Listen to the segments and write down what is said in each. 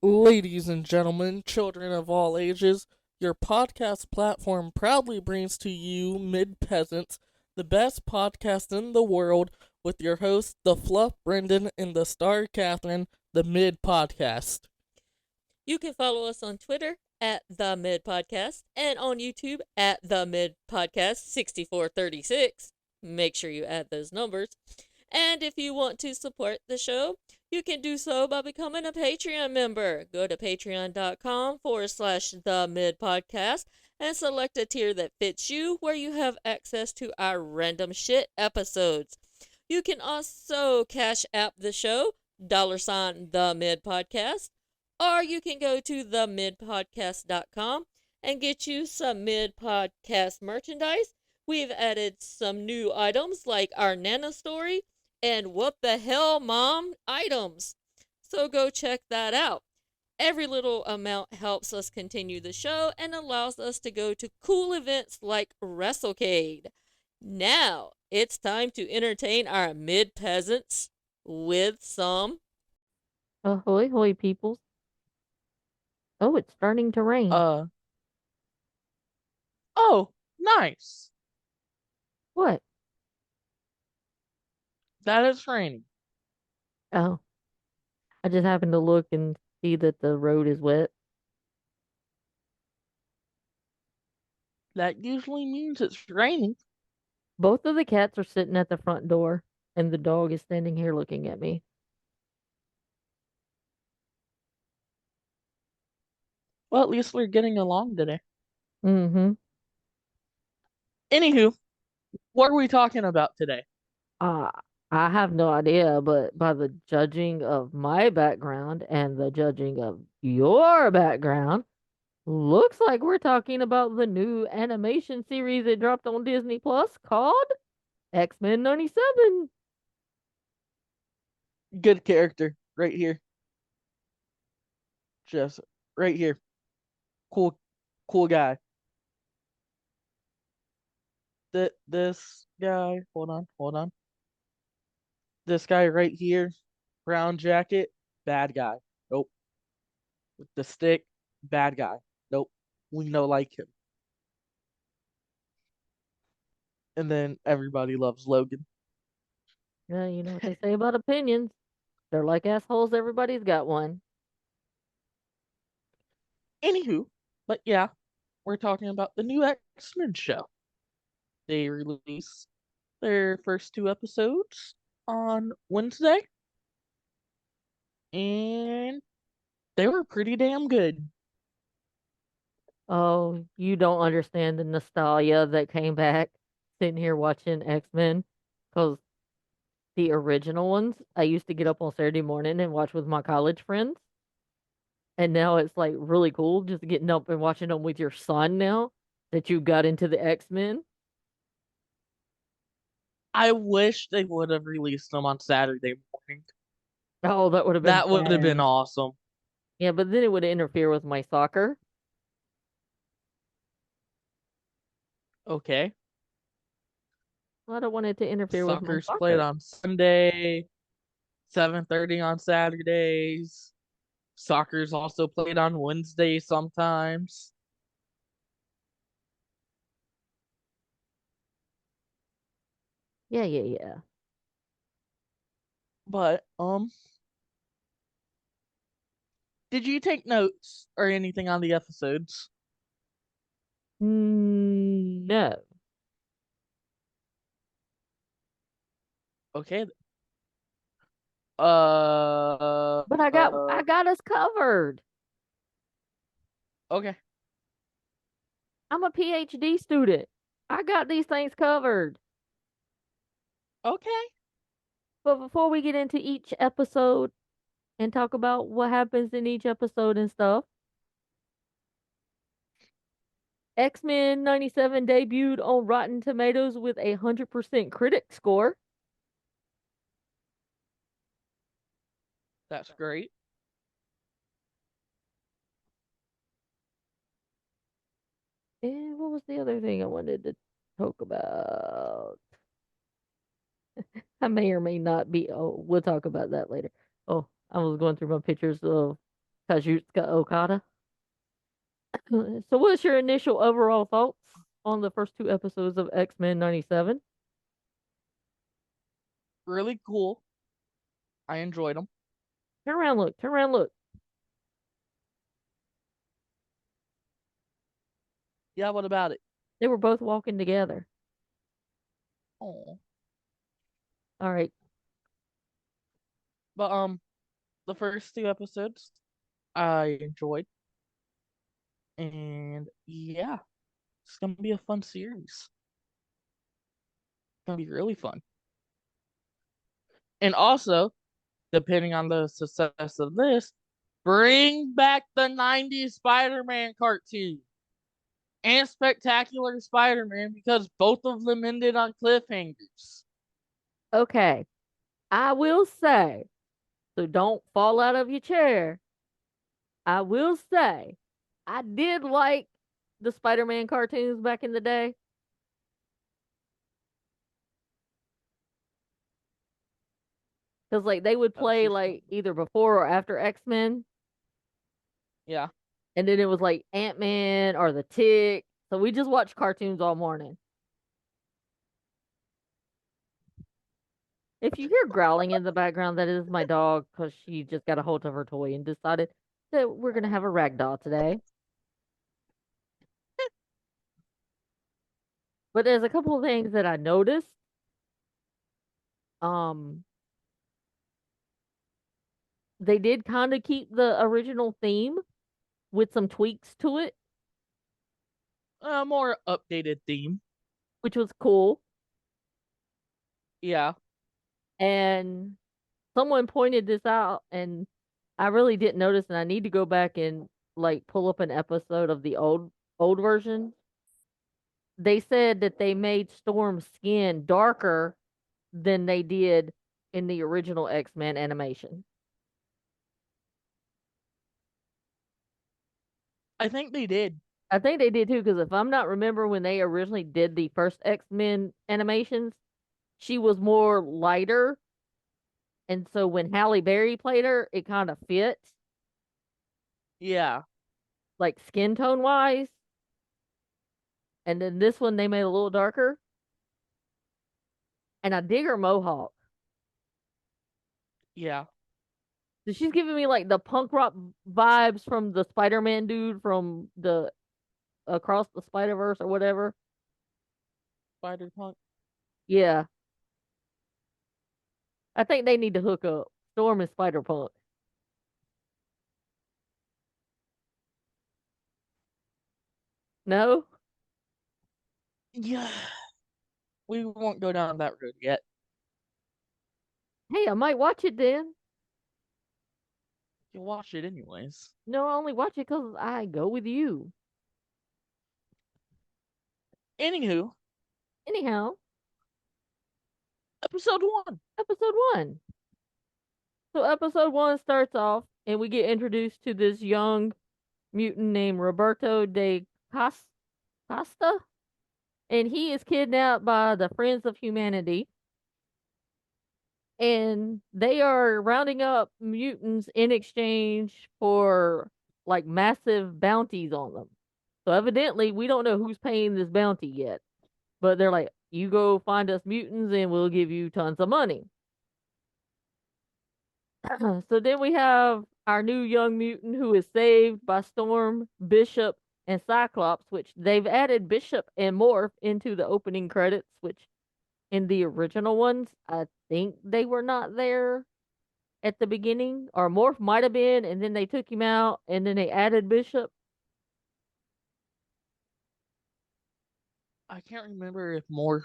Ladies and gentlemen, children of all ages, your podcast platform proudly brings to you Mid Peasants, the best podcast in the world, with your hosts, the Fluff Brendan and the Star Catherine, the Mid Podcast. You can follow us on Twitter at The Mid Podcast and on YouTube at The Mid Podcast 6436. Make sure you add those numbers. And if you want to support the show, you can do so by becoming a Patreon member. Go to patreon.com/, The Mid Podcast and select a tier that fits you where you have access to our random shit episodes. You can also cash app the show, $ The Mid Podcast, or you can go to themidpodcast.com and get you some Mid Podcast merchandise. We've added some new items like our Nana story and what the hell mom items. So go check that out. Every little amount helps us continue the show and allows us to go to cool events like WrestleCade. Now, it's time to entertain our mid peasants with some. Ahoy, hoy, peoples. Oh, it's starting to rain. Uh, oh, nice. What? That is raining. Oh, I just happened to look and see that the road is wet. That usually means it's raining. Both of the cats are sitting at the front door, and the dog is standing here looking at me. Well, at least we're getting along today. Mm-hmm. Anywho, what are we talking about today? Uh, I have no idea, but by the judging of my background and the judging of your background, looks like we're talking about the new animation series that dropped on Disney Plus called X-Men 97. Good character, right here. Just right here. Cool, cool guy. This guy, hold on. This guy right here, brown jacket, bad guy. Nope. With the stick, bad guy. Nope. We know like him. And then everybody loves Logan. Yeah, you know what they say about opinions. They're like assholes, everybody's got one. Anywho, but yeah, we're talking about the new X-Men show. They released their first two episodes on Wednesday, and they were pretty damn good. Oh, you don't understand the nostalgia that came back sitting here watching X-Men. Because the original ones, I used to get up on Saturday morning and watch with my college friends. And now it's like really cool just getting up and watching them with your son now that you got into the X-Men. I wish they would have released them on Saturday morning. Oh, that would have been That would have been fun. awesome. Yeah, but then it would interfere with my soccer. Okay. I don't want it to interfere with my Soccer's played soccer. on Sunday, 7:30 on Saturdays. Soccer's also played on Wednesday sometimes. Yeah, yeah, yeah. But did you take notes or anything on the episodes? No. Okay. But I got us covered. Okay. I'm a PhD student. I got these things covered. Okay. But before we get into each episode and talk about what happens in each episode and stuff, X-Men 97 debuted on Rotten Tomatoes with a 100% critic score. That's great. And what was the other thing I wanted to talk about? I may or may not be. Oh, we'll talk about that later. Oh, I was going through my pictures of Kazuchika Okada. So, what's your initial overall thoughts on the first two episodes of X Men '97? Really cool. I enjoyed them. Turn around, look. Turn around, look. Yeah, what about it? They were both walking together. Oh, All right. but the first two episodes I enjoyed, and yeah, it's gonna be a fun series. It's gonna be really fun. And also, depending on the success of this, bring back the '90s Spider-Man cartoon and Spectacular Spider-Man because both of them ended on cliffhangers. Okay. I will say, so don't fall out of your chair. I will say, I did like the Spider Man cartoons back in the day. Because, like, they would play, like, either before or after X Men. Yeah. And then it was, like, Ant Man or The Tick. So we just watched cartoons all morning. If you hear growling in the background, that is my dog because she just got a hold of her toy and decided that we're going to have a rag doll today. But there's a couple of things that I noticed. Um, they did kind of keep the original theme with some tweaks to it, A more updated theme. which was cool. Yeah. And someone pointed this out, and I really didn't notice, and I need to go back and like pull up an episode of the old version. They said that they made Storm's skin darker than they did in the original X-Men animation. I think they did. I think they did too, because if I'm not remember when they originally did the first X-Men animations, she was more lighter, and so when Halle Berry played her, it kind of fit, Yeah. like skin tone wise. And then this one they made a little darker, and I dig her mohawk. Yeah. So she's giving me like the punk rock vibes from the Spider-Man dude from the Across the Spider-Verse or whatever. Spider Punk. Yeah, I think they need to hook up. Storm and Spider Punk. No? Yeah. We won't go down that road yet. Hey, I might watch it then. You'll watch it anyways. No, I only watch it because I go with you. Anywho, Anyhow, episode 1. episode one. So episode one starts off, and we get introduced to this young mutant named Roberto de Costa, and he is kidnapped by the Friends of Humanity, and they are rounding up mutants in exchange for like massive bounties on them. So evidently, we don't know who's paying this bounty yet, but they're like, "You go find us mutants, and we'll give you tons of money." So then we have our new young mutant who is saved by Storm, Bishop, and Cyclops, which they've added Bishop and Morph into the opening credits, which in the original ones, I think they were not there at the beginning, or Morph might have been, and then they took him out, and then they added Bishop. I can't remember if Morph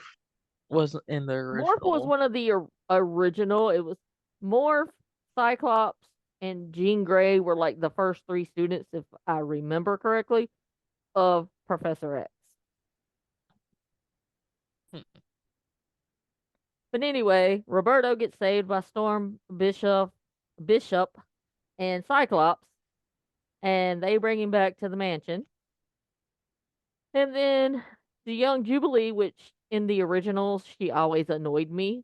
was in the Morph was original. one of the original. It was Morph, Cyclops, and Jean Grey were like the first three students, if I remember correctly, of Professor X. Hmm. But anyway, Roberto gets saved by Storm, Bishop, and Cyclops, and they bring him back to the mansion. And then the young Jubilee, which in the originals she always annoyed me,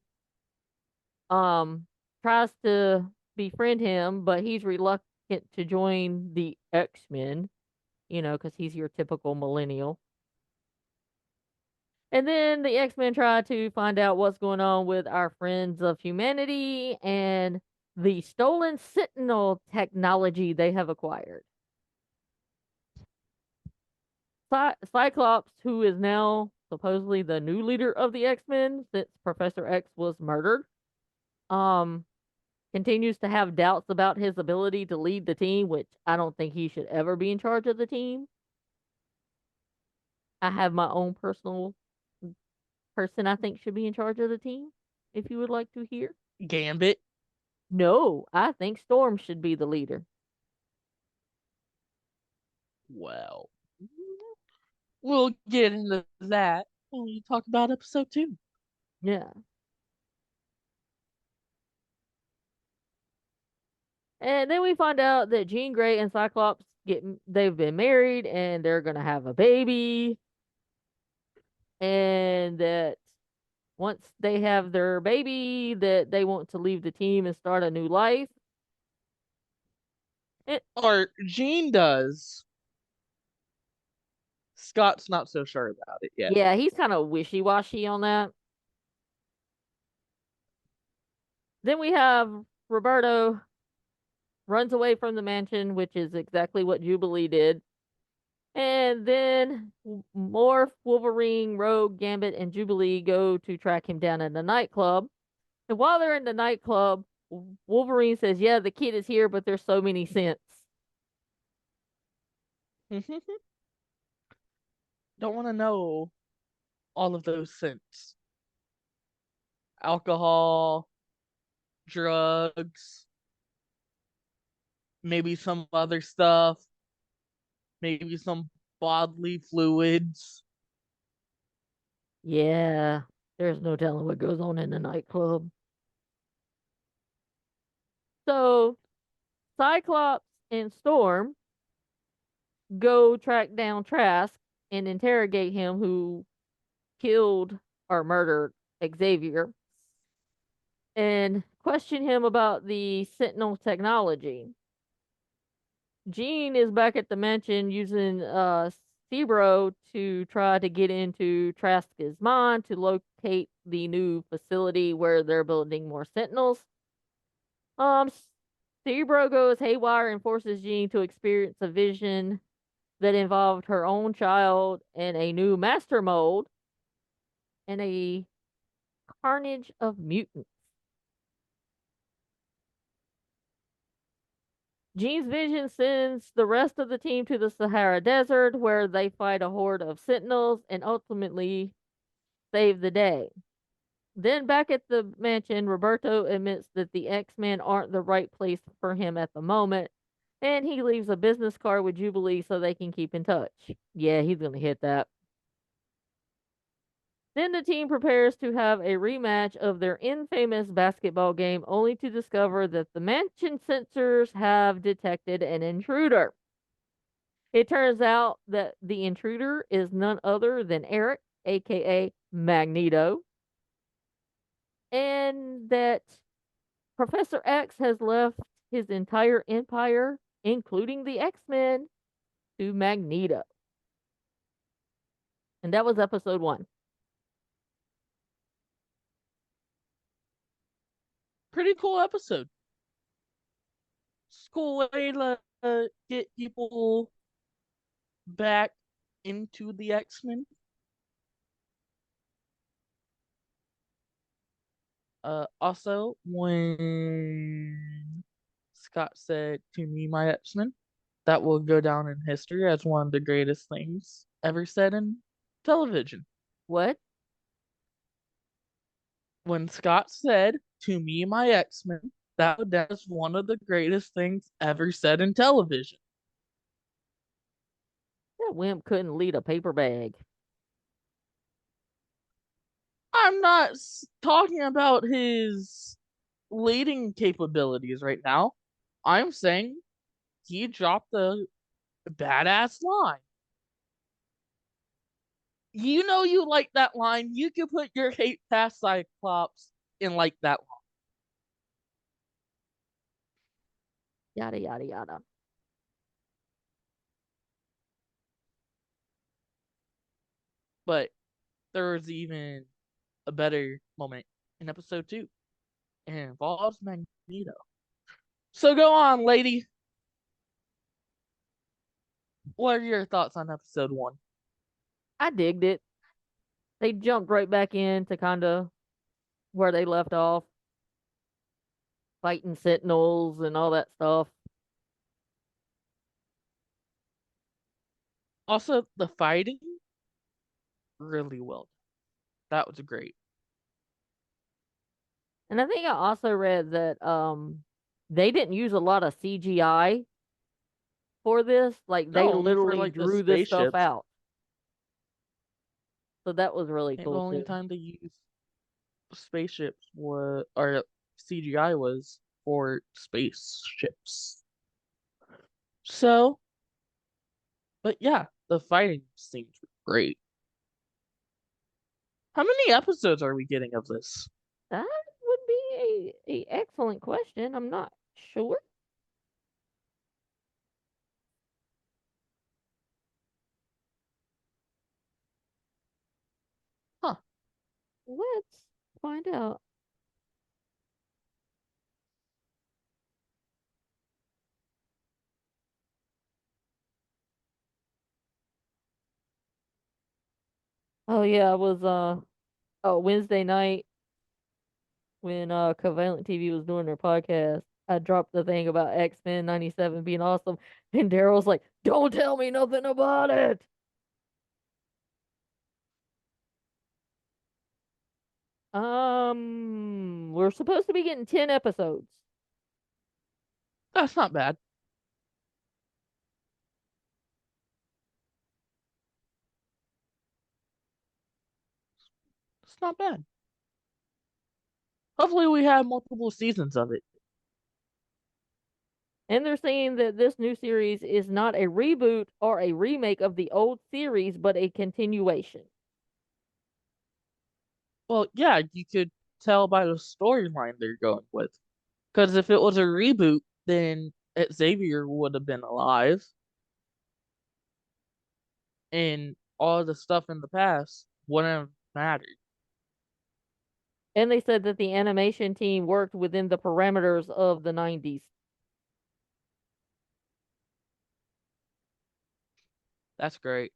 um, tries to befriend him, but he's reluctant to join the X-Men, because he's your typical millennial. And then the X-Men try to find out what's going on with our friends of humanity and the stolen Sentinel technology they have acquired. Cyclops, who is now supposedly the new leader of the X-Men since Professor X was murdered, um, continues to have doubts about his ability to lead the team, which I don't think he should ever be in charge of the team. I have my own personal person I think should be in charge of the team, if you would like to hear. Gambit. No, I think Storm should be the leader. Well, we'll get into that when we talk about episode 2. Yeah. And then we find out that Jean Grey and Cyclops they've been married and they're gonna have a baby. And that once they have their baby, that they want to leave the team and start a new life. Or Jean does. Scott's not so sure about it yet. Yeah, he's kind of wishy-washy on that. Then we have Roberto runs away from the mansion, which is exactly what Jubilee did. And then Morph, Wolverine, Rogue, Gambit, and Jubilee go to track him down in the nightclub. And while they're in the nightclub, Wolverine says, "Yeah, the kid is here, but there's so many scents." Don't want to know all of those scents. Alcohol, drugs, maybe some other stuff, maybe some bodily fluids. Yeah, there's no telling what goes on in the nightclub. So, Cyclops and Storm go track down Trask and interrogate him, who killed or murdered Xavier, and question him about the Sentinel technology. Jean is back at the mansion using Cerebro to try to get into Trask's mind to locate the new facility where they're building more Sentinels. Um, Cerebro goes haywire and forces Jean to experience a vision that involved her own child and a new master mold and a carnage of mutants. Jean's vision sends the rest of the team to the Sahara Desert, where they fight a horde of sentinels and ultimately save the day. Then back at the mansion, Roberto admits that the X-Men aren't the right place for him at the moment, and he leaves a business card with Jubilee so they can keep in touch. Yeah, he's going to hit that. Then the team prepares to have a rematch of their infamous basketball game, only to discover that the mansion sensors have detected an intruder. It turns out that the intruder is none other than Eric, aka Magneto, and that Professor X has left his entire empire, including the X-Men, to Magneto. And that was episode 1. Pretty cool episode. It's a cool way to get people back into the X-Men. Also, when Scott said to me, my X-Men, that will go down in history as one of the greatest things ever said in television. What? When Scott said to me, my X-Men, that is one of the greatest things ever said in television. That wimp couldn't lead a paper bag. I'm not talking about his leading capabilities right now. I'm saying he dropped a badass line. You know you like that line. You could put your hate past Cyclops in like that line. Yada yada yada. But there was even a better moment in episode 2. And it involves Magneto. So go on, lady. What are your thoughts on episode 1? I digged it. They jumped right back into kind of where they left off, fighting sentinels and all that stuff. Also, the fighting, really well. That was great. And I think I also read that they didn't use a lot of CGI for this. Like No, they only for literally like the drew this stuff spaceships. out. So that was really I think the cool only too. time they used spaceships was, or CGI was for spaceships. So, but yeah, the fighting seems great. How many episodes are we getting of this? That would be a excellent question. I'm not sure. Huh. Let's find out. Oh yeah, it was Wednesday night when Covalent TV was doing their podcast. I dropped the thing about XMen 97 being awesome, and Daryl's like, "Don't tell me nothing about it." We're supposed to be getting 10 episodes. That's not bad. It's not bad. Hopefully, we have multiple seasons of it. And they're saying that this new series is not a reboot or a remake of the old series, but a continuation. Well, yeah, you could tell by the storyline they're going with. Because if it was a reboot, then Xavier would have been alive, and all the stuff in the past wouldn't have mattered. And they said that the animation team worked within the parameters of the 90s. That's great.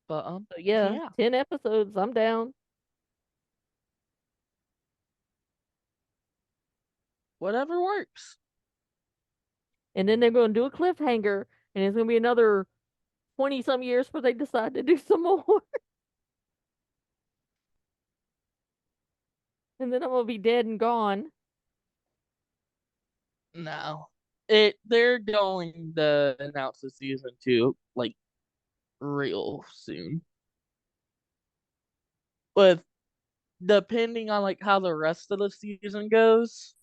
But So yeah, yeah, 10 episodes, I'm down. whatever works. And then they're going to do a cliffhanger, and it's going to be another 20 some years before they decide to do some more. And then I'm going to be dead and gone. No, they're going to announce the season 2 like real soon. With depending on like how the rest of the season goes,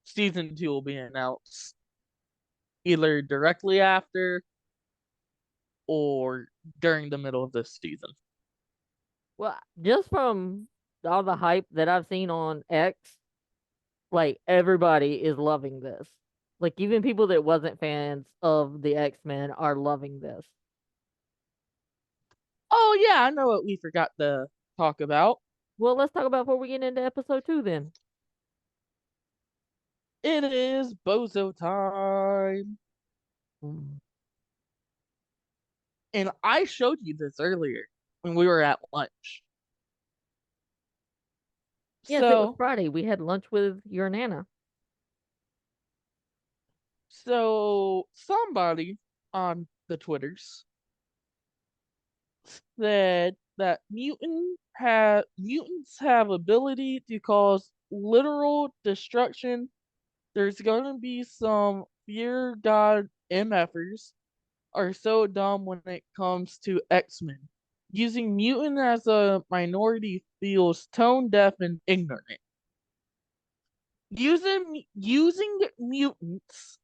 season 2 will be announced either directly after or during the middle of this season. Well, just from all the hype that I've seen on X, like everybody is loving this. Like even people that wasn't fans of the X-Men are loving this. Oh yeah, I know what we forgot to talk about. Well, let's talk about before we get into episode 2 then. It is bozo time. Mm. And I showed you this earlier when we were at lunch. Yes, it was So, Friday. We had lunch with your nana. so somebody on the Twitters said that mutants have ability to cause literal destruction. There's gonna be some fear god MFers are so dumb when it comes to X-Men. Using mutant as a minority feels tone deaf and ignorant. Using mutants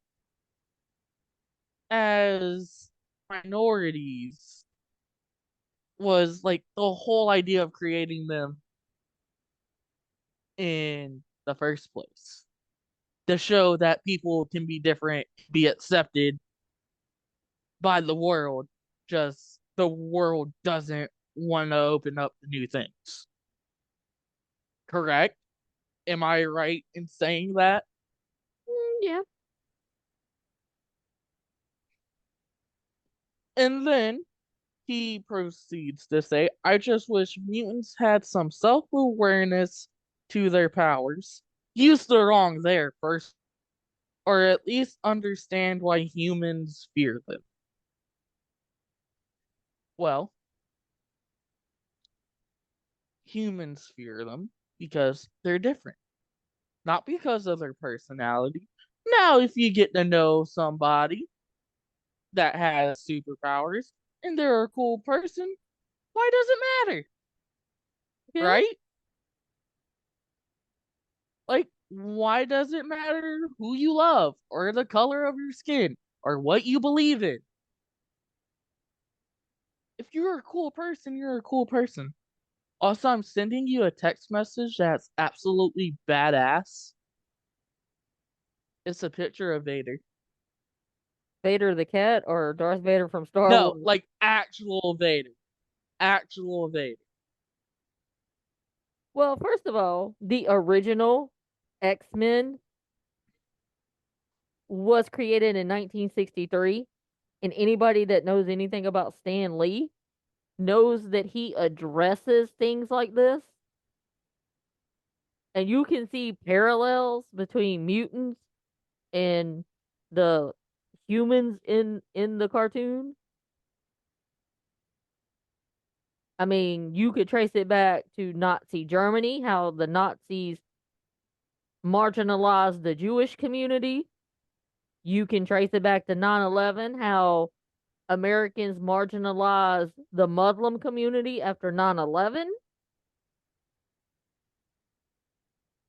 as minorities was like the whole idea of creating them in the first place. To show that people can be different, be accepted by the world, just the world doesn't want to open up to new things. Correct? Am I right in saying that? Yeah. And then he proceeds to say, I just wish mutants had some self awareness to their powers. Use the wrong there first, or at least understand why humans fear them. Well, humans fear them because they're different, not because of their personality. Now, if you get to know somebody that has superpowers and they're a cool person, why does it matter? Yeah. Right? Like, why does it matter who you love or the color of your skin or what you believe in? If you're a cool person, you're a cool person. Also, I'm sending you a text message that's absolutely badass. It's a picture of Vader. Vader the cat or Darth Vader from Star No, Wars? like actual Vader. Actual Vader. Well, first of all, the original X-Men was created in 1963, and anybody that knows anything about Stan Lee knows that he addresses things like this, and you can see parallels between mutants and the humans in the cartoon. I mean, you could trace it back to Nazi Germany, how the Nazis marginalized the Jewish community. You can trace it back to 9/11, how Americans marginalized the Muslim community after 9/11,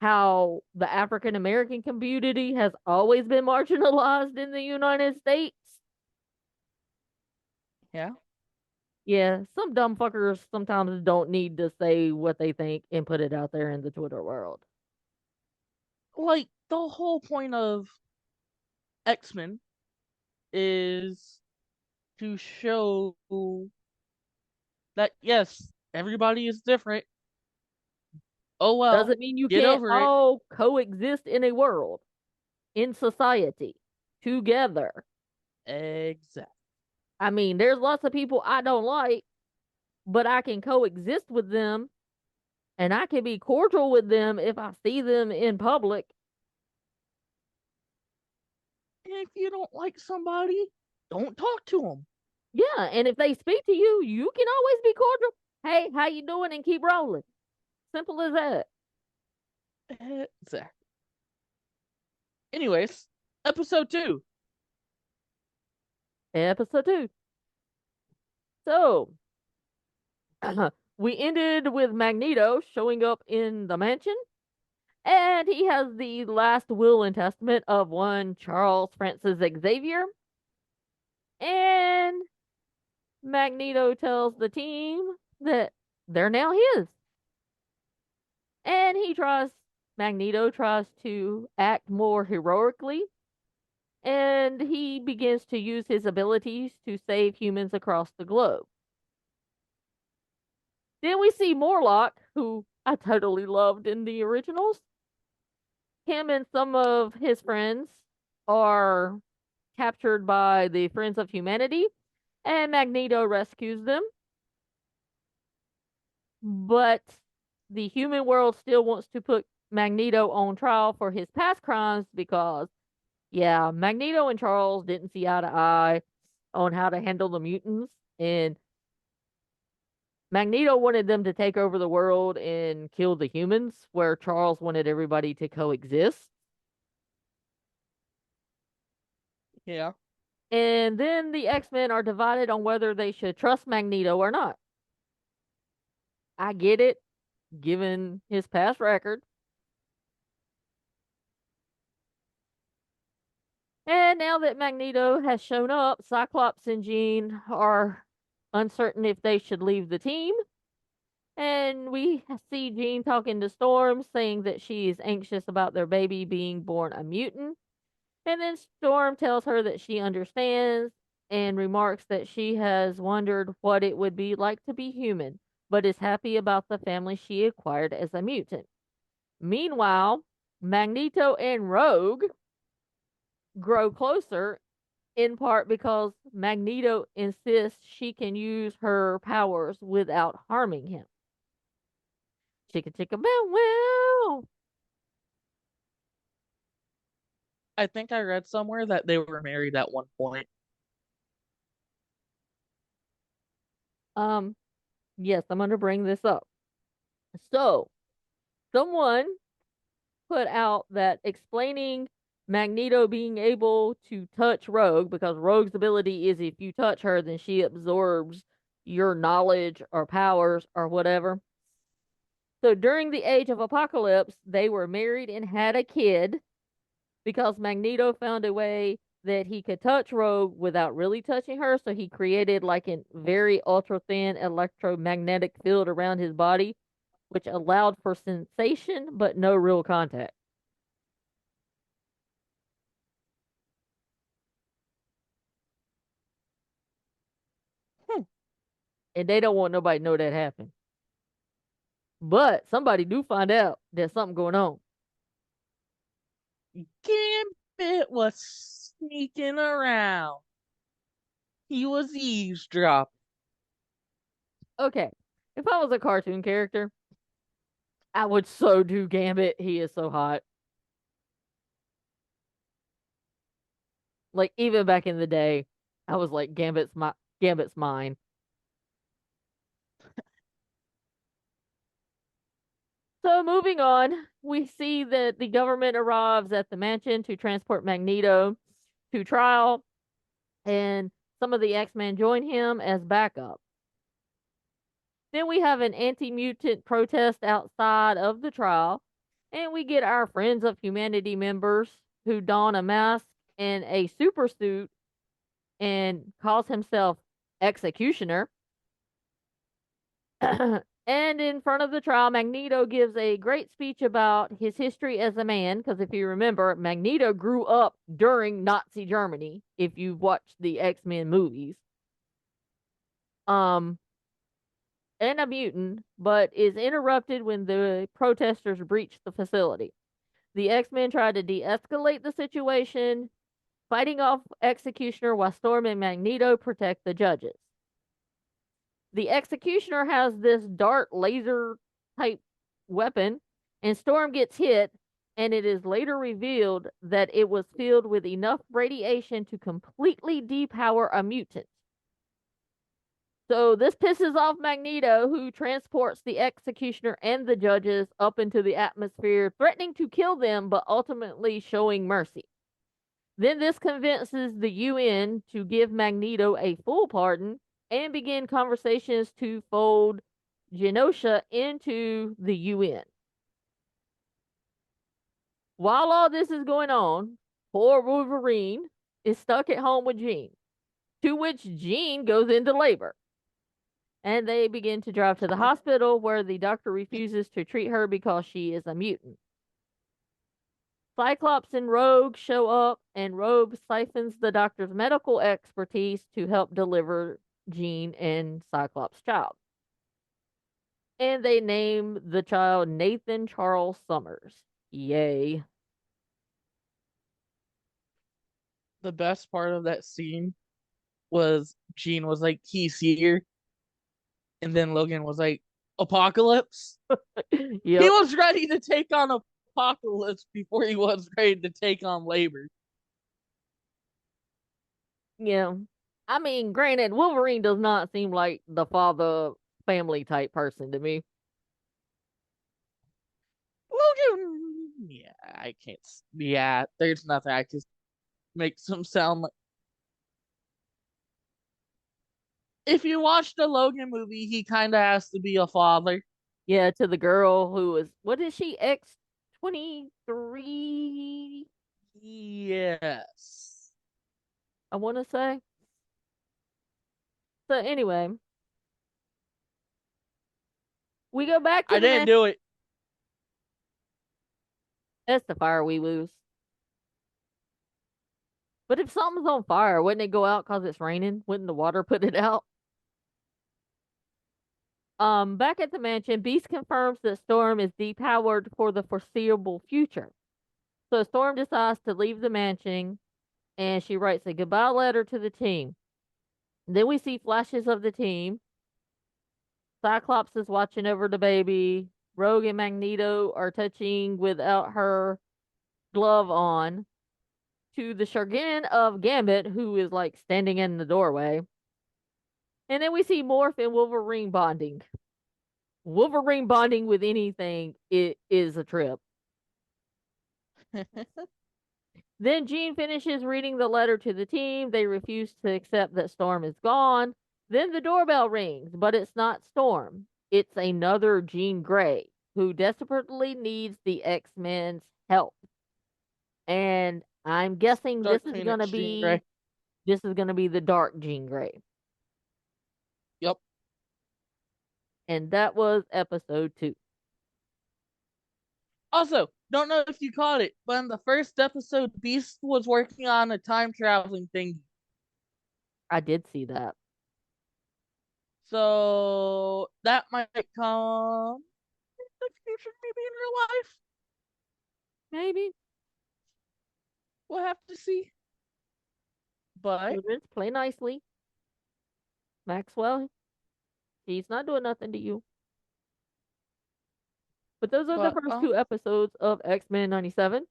how the African American community has always been marginalized in the United States. Yeah. Yeah, some dumb fuckers sometimes don't need to say what they think and put it out there in the Twitter world. Like, the whole point of X-Men is to show that, yes, everybody is different. Oh well, Doesn't mean you get can't over it. all coexist in a world, in society, together. Exactly. I mean, there's lots of people I don't like, but I can coexist with them and I can be cordial with them if I see them in public. And if you don't like somebody, don't talk to them. Yeah, and if they speak to you, you can always be cordial. Hey, how you doing? And keep rolling. Simple as that. Exactly. Anyways, episode 2. Episode 2. So, we ended with Magneto showing up in the mansion, and he has the last will and testament of one Charles Francis Xavier. And Magneto tells the team that they're now his. And Magneto tries to act more heroically, and he begins to use his abilities to save humans across the globe. Then we see Morlock, who I totally loved in the originals. Him and some of his friends are captured by the Friends of Humanity, and Magneto rescues them. But the human world still wants to put Magneto on trial for his past crimes because, yeah, Magneto and Charles didn't see eye to eye on how to handle the mutants, and Magneto wanted them to take over the world and kill the humans, where Charles wanted everybody to coexist. Yeah. And then the X-Men are divided on whether they should trust Magneto or not. I get it, given his past record. And now that Magneto has shown up, Cyclops and Jean are uncertain if they should leave the team. And we see Jean talking to Storm, saying that she is anxious about their baby being born a mutant. And then Storm tells her that she understands and remarks that she has wondered what it would be like to be human, but is happy about the family she acquired as a mutant. Meanwhile, Magneto and Rogue grow closer in part because Magneto insists she can use her powers without harming him. Chicka chicka bow wow. I think I read somewhere that they were married at one point. Um, yes, I'm gonna bring this up. So, someone put out that explaining Magneto being able to touch Rogue, because Rogue's ability is if you touch her, then she absorbs your knowledge or powers or whatever. So during the Age of Apocalypse, they were married and had a kid because Magneto found a way that he could touch Rogue without really touching her. So he created like a very ultra thin electromagnetic field around his body, which allowed for sensation but no real contact. Hmm. And they don't want nobody to know that happened. But somebody do find out there's something going on. Gambit was sneaking around. He was eavesdropping. Okay, if I was a cartoon character, I would so do Gambit. He is so hot. Like even back in the day, I was like Gambit's mine. So moving on, we see that the government arrives at the mansion to transport Magneto to trial, and some of the X-Men join him as backup. Then we have an anti-mutant protest outside of the trial, and we get our Friends of Humanity members who don a mask and a super suit and calls himself Executioner. And in front of the trial, Magneto gives a great speech about his history as a man. Because if you remember, Magneto grew up during Nazi Germany. If you've watched the X-Men movies, um, and a mutant, but is interrupted when the protesters breach the facility. The X-Men try to de-escalate the situation, fighting off Executioner while Storm and Magneto protect the judges. The Executioner has this dart laser type weapon, and Storm gets hit, and it is later revealed that it was filled with enough radiation to completely depower a mutant. So this pisses off Magneto, who transports the Executioner and the judges up into the atmosphere, threatening to kill them, but ultimately showing mercy. Then this convinces the UN to give Magneto a full pardon and begin conversations to fold Genosha into the UN. While all this is going on, poor Wolverine is stuck at home with Jean, to which Jean goes into labor. And they begin to drive to the hospital where the doctor refuses to treat her because she is a mutant. Cyclops and Rogue show up, and Rogue siphons the doctor's medical expertise to help deliver Jean and Cyclops' child. And they name the child Nathan Charles Summers. Yay. The best part of that scene was Jean was like, he's here. And then Logan was like, Apocalypse? He Yep. was ready to take on Apocalypse before he was ready to take on Labor. Yeah. I mean, granted, Wolverine does not seem like the father family type person to me. Logan, yeah, I can't. Yeah, there's nothing I can make him sound like. If you watch the Logan movie, he kind of has to be a father. Yeah, to the girl who was, what is she, X-23? Yes. I want to say. So, anyway, We go back to I the didn't man. do it. That's the fire we lose. But if something's on fire, wouldn't it go out because it's raining? Wouldn't the water put it out? Back at the mansion, Beast confirms that Storm is depowered for the foreseeable future. So Storm decides to leave the mansion and she writes a goodbye letter to the team. Then we see flashes of the team. Cyclops is watching over the baby. Rogue and Magneto are touching without her glove on to the chagrin of Gambit, who is like standing in the doorway. And then we see Morph and Wolverine bonding. Wolverine bonding with anything is a trip. Then Jean finishes reading the letter to the team. They refuse to accept that Storm is gone. Then the doorbell rings, but it's not Storm. It's another Jean Grey who desperately needs the X-Men's help. And I'm guessing Dark Phoenix, Jean Grey. this is gonna be the Dark Jean Grey. Yep. And that was episode 2. Also, don't know if you caught it, but in the first episode, Beast was working on a time traveling thing. I did see that. So that might come in the future, maybe in real life. Maybe. We'll have to see. But Children, play nicely. Maxwell, he's not doing nothing to you. But those are the first 2 episodes of X-Men 97.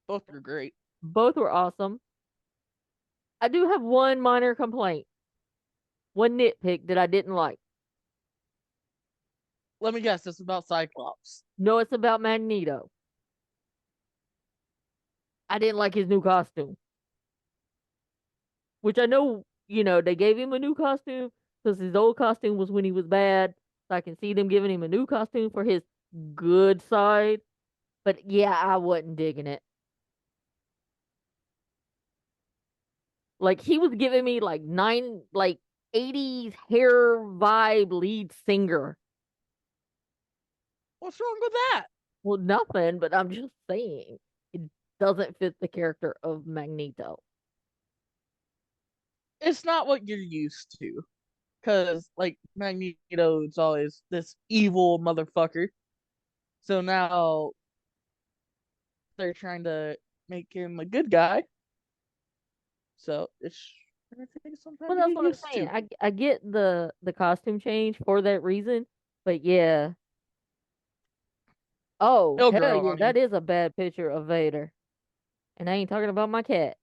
Both are great. Both were awesome. I do have one minor complaint. One nitpick that I didn't like. Let me guess, it's about Cyclops. No, it's about Magneto. I didn't like his new costume. Which I know, they gave him a new costume because his old costume was when he was bad. So I can see them giving him a new costume for his good side. But yeah, I wasn't digging it. Like he was giving me like 80s hair vibe lead singer. What's wrong with that? Well, nothing, but I'm just saying it doesn't fit the character of Magneto. It's not what you're used to. Because, like, Magneto is always this evil motherfucker. So now they're trying to make him a good guy. So it's gonna take some time Well, to that's get what I'm used saying. to. I get the costume change for that reason, but yeah. Oh, It'll hell grow yeah, on you. that is a bad picture of Vader. And I ain't talking about my cat.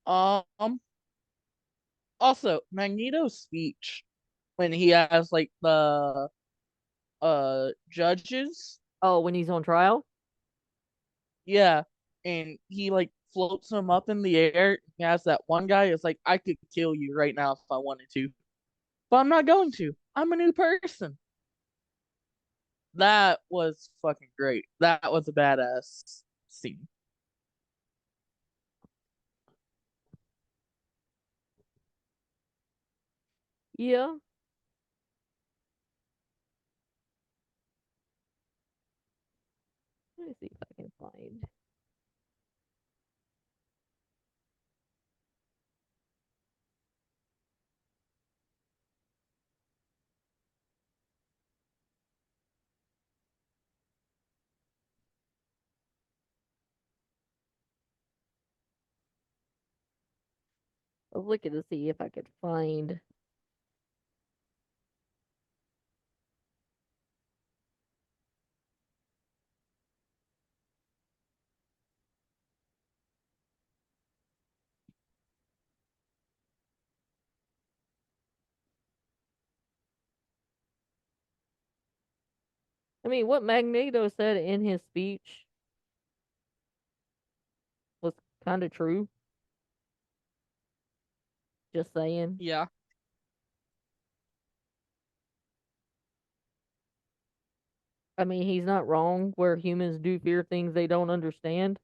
Um. Also, Magneto's speech when he has like the judges, Oh, when he's on trial? yeah, and he like floats him up in the air. He has that one guy. It's like I could kill you right now if I wanted to, but I'm not going to. I'm a new person. That was fucking great. That was a badass scene. Yeah. Let me see if I can find. I was looking to see if I could find. I mean, what Magneto said in his speech was kind of true. Just saying. Yeah. I mean, he's not wrong where humans do fear things they don't understand.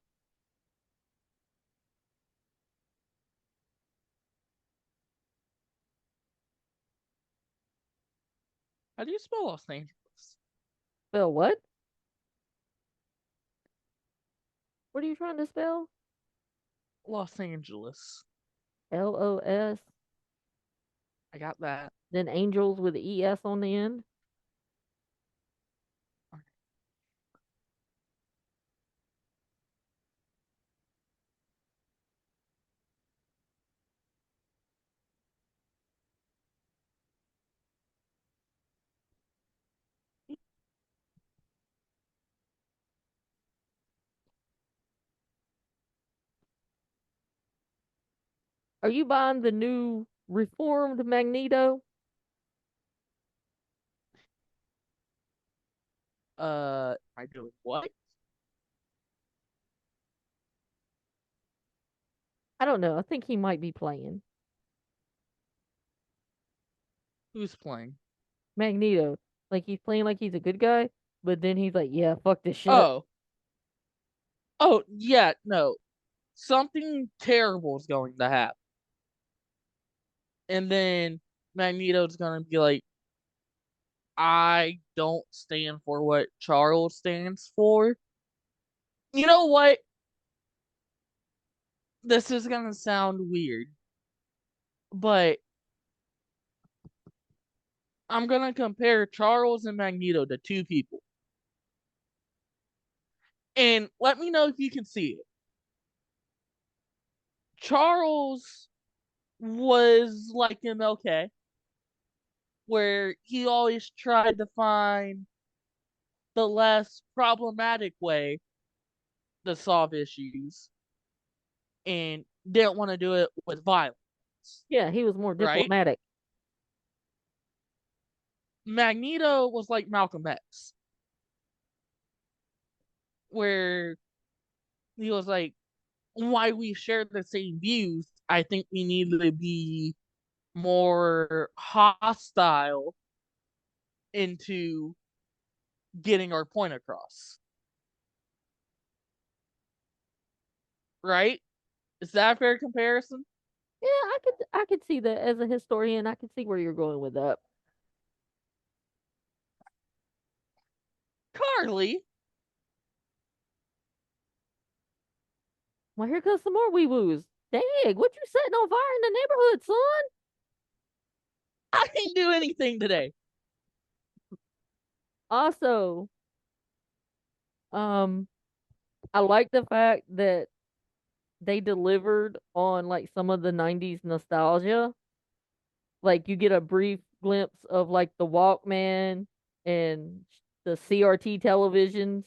How do you spell Los Angeles? Spell what? What are you trying to spell? Los Angeles. LOS, I got that. then angels with ES on the end. Are you buying the new reformed Magneto? Am I doing what? I don't know. I think he might be playing Who's playing? Magneto. Like he's playing like he's a good guy, but then he's like, "Yeah, fuck this shit." Oh. Oh, yeah, no. Something terrible is going to happen. And then Magneto's gonna be like, I don't stand for what Charles stands for. You know what? This is gonna sound weird, but I'm gonna compare Charles and Magneto to two people. And let me know if you can see it. Charles was like MLK, where he always tried to find the less problematic way to solve issues and didn't want to do it with violence, Yeah, he was more right? diplomatic. Magneto was like Malcolm X, where he was like, why we share the same views, I think we need to be more hostile into getting our point across. Right? Is that a fair comparison? Yeah, I could see that as a historian. I could see where you're going with that. Carly, Well, here comes some more wee woos. Dang, what you setting on fire in the neighborhood, son? I didn't do anything today. Also, um, I like the fact that they delivered on like some of the 90s nostalgia. Like you get a brief glimpse of like the Walkman and the CRT televisions,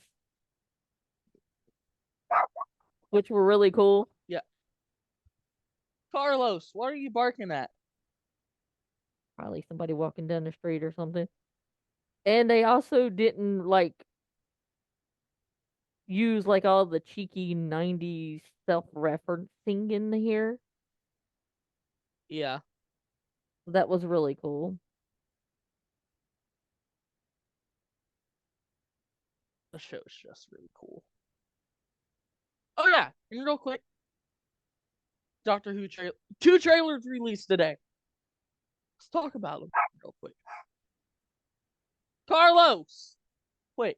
which were really cool. Yeah. Carlos, what are you barking at? Probably somebody walking down the street or something. And they also didn't like use like all the cheeky 90s self-referencing in here. Yeah, That was really cool. the show's just really cool. Oh yeah, and real quick, Doctor Who two trailers released today. Let's talk about them real quick. Carlos, wait.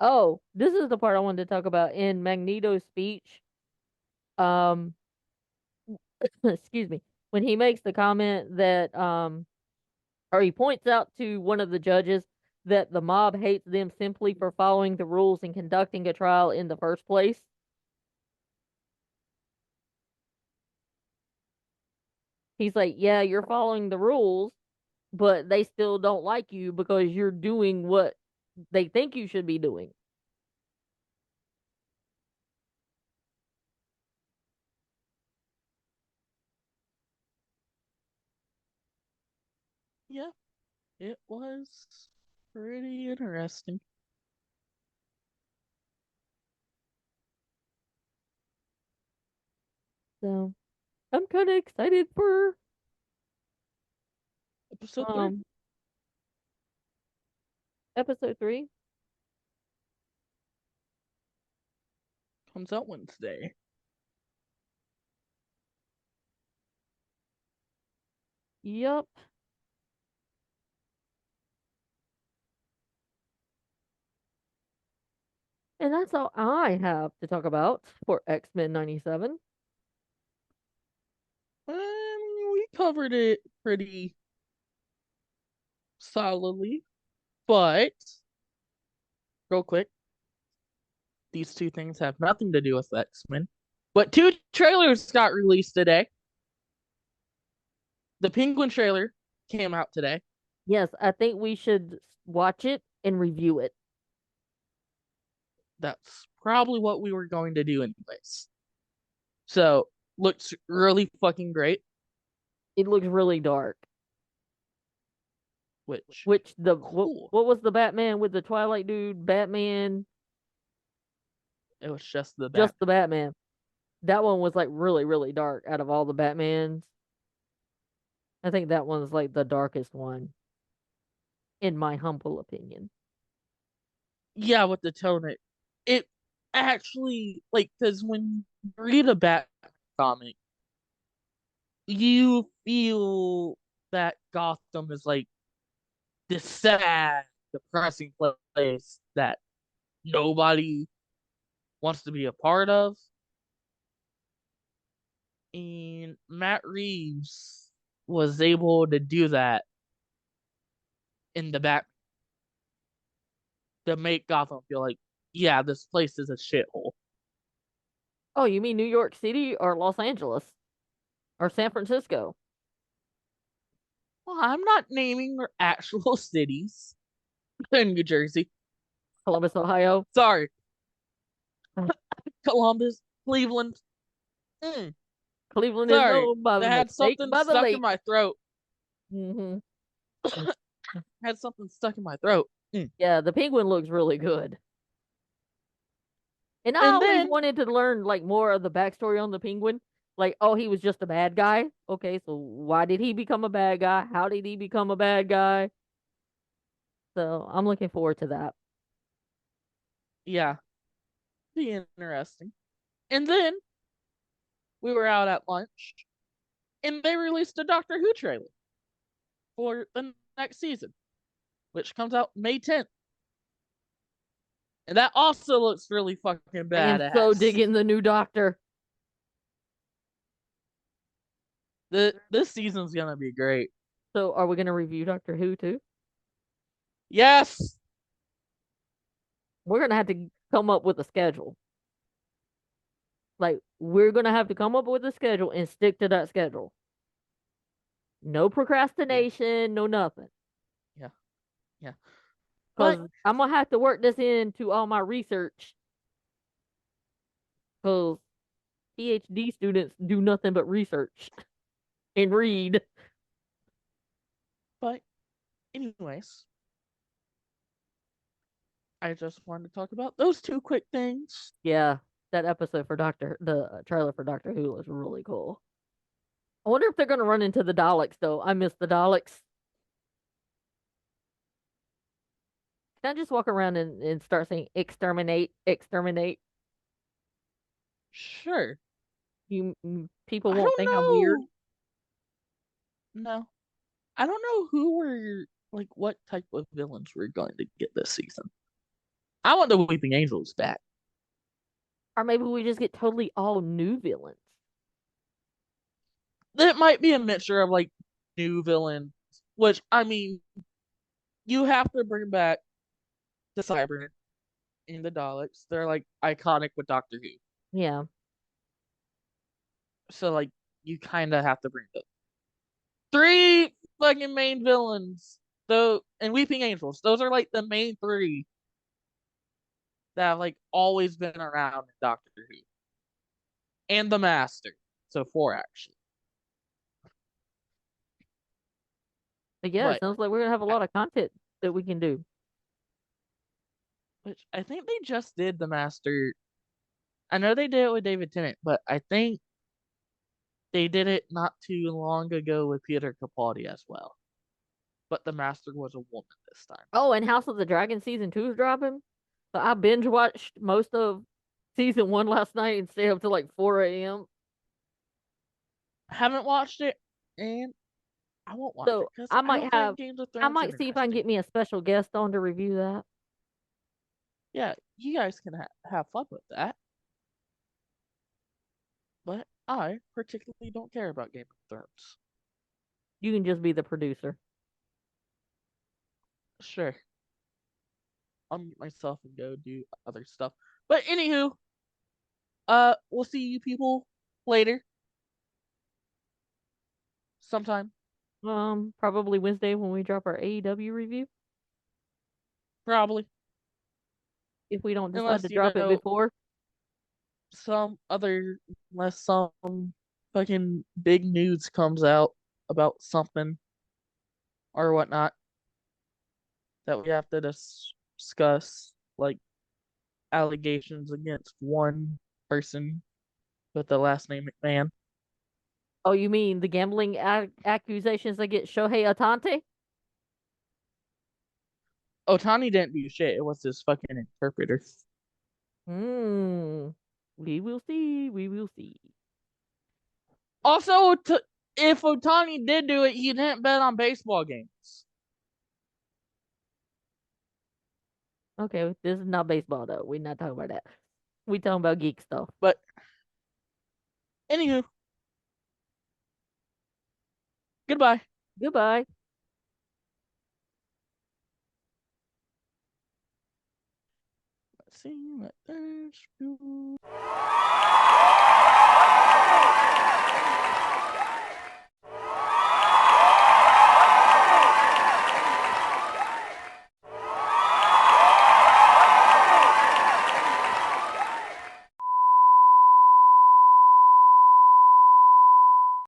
Oh, this is the part I wanted to talk about in Magneto's speech. Um, excuse me. When he makes the comment that or he points out to one of the judges that the mob hates them simply for following the rules and conducting a trial in the first place. He's like, "Yeah, you're following the rules, but they still don't like you because you're doing what they think you should be doing." Yeah, it was pretty interesting. So, I'm kind of excited for Episode 3 um episode 3. comes out Wednesday. Yup. And that's all I have to talk about for X-Men 97. We covered it pretty solidly, but real quick, these two things have nothing to do with X-Men. But two trailers got released today. The Penguin trailer came out today. Yes, I think we should watch it and review it. That's probably what we were going to do anyways. So, looks really fucking great. It looks really dark. Which What cool. was the Batman with the Twilight dude? Batman, It was just the just the Batman. Batman. That one was like really, really dark out of all the Batmans. I think that one's like the darkest one, in my humble opinion. Yeah, with the tone it actually like because when you read a Batman comic, you feel that Gotham is like this sad, depressing place that nobody wants to be a part of. And Matt Reeves was able to do that in the back to make Gotham feel like, yeah, this place is a shithole. Oh, you mean New York City or Los Angeles or San Francisco? Well, I'm not naming their actual cities in New Jersey. Columbus, Ohio. Sorry. Columbus, Cleveland. Mm, Cleveland is sorry. known by I the had mistake something by the stuck in lake. my throat. Hmm. Had something stuck in my throat. Yeah, the Penguin looks really good. And I And always then, wanted to learn like more of the backstory on the Penguin. Like, oh, he was just a bad guy. Okay, so why did he become a bad guy? How did he become a bad guy? So I'm looking forward to that. yeah, be interesting. And then we were out at lunch, and they released a Doctor Who trailer for the next season, which comes out May 10th. And that also looks really fucking I am so badass. digging the new Doctor. This season's gonna be great. So are we gonna review Doctor Who too? Yes. We're gonna have to come up with a schedule. Like we're gonna have to come up with a schedule and stick to that schedule. No Yeah. procrastination, no nothing. Yeah. Yeah. But Cause I'm gonna have to work this into all my research. Cause PhD students do nothing but research and read. but anyways, I just wanted to talk about those two quick things. Yeah, that episode for the trailer for Doctor Who was really cool. I wonder if they're gonna run into the Daleks though. I miss the Daleks. Can I just walk around and start saying exterminate, exterminate? Sure. People I won't don't think I'm weird. know. No. I don't know who we're like what type of villains we're going to get this season. I want the Weeping Angels back. Or maybe we just get totally all new villains. It might be a mixture of like new villains, which I mean, you have to bring back the Cybermen and the Daleks. They're like iconic with Doctor Who. Yeah. So like you kind of have to bring them. Three fucking main villains, though, and Weeping Angels. Those are like the main three that have like always been around in Doctor Who, and the Master. So four actually. But yeah, it But sounds like we're gonna have a lot of content that we can do. which I think they just did the Master. I know they did it with David Tennant, but I think they did it not too long ago with Peter Capaldi as well. But the Master was a woman this time. Oh, and House of the Dragon season 2 is dropping. So I binge watched most of season 1 last night and stayed up till like 4 a.m. Haven't watched it, and I won't watch it So because I I might don't have find Games of I Thrones might see if I can interesting. get me a special guest on to review that. Yeah, you guys can have fun with that. But I particularly don't care about Game of Thrones. You can just be the producer. Sure, I'll mute myself and go do other stuff. But anywho, we'll see you people later, sometime, Probably Wednesday when we drop our AEW review. probably, If we don't decide unless to drop it before. some other, unless some fucking big news comes out about something or whatnot that we have to discuss, like allegations against one person with the last name McMahon. Oh, you mean the gambling accusations against Shohei Otante? Otani didn't do shit. It was his fucking interpreter. Hmm. We will see. We will see. Also, if Otani did do it, he didn't bet on baseball games. Okay, this is not baseball though. We're not talking about that. We talking about geek stuff. But anywho, goodbye. Goodbye. Let's see what there's.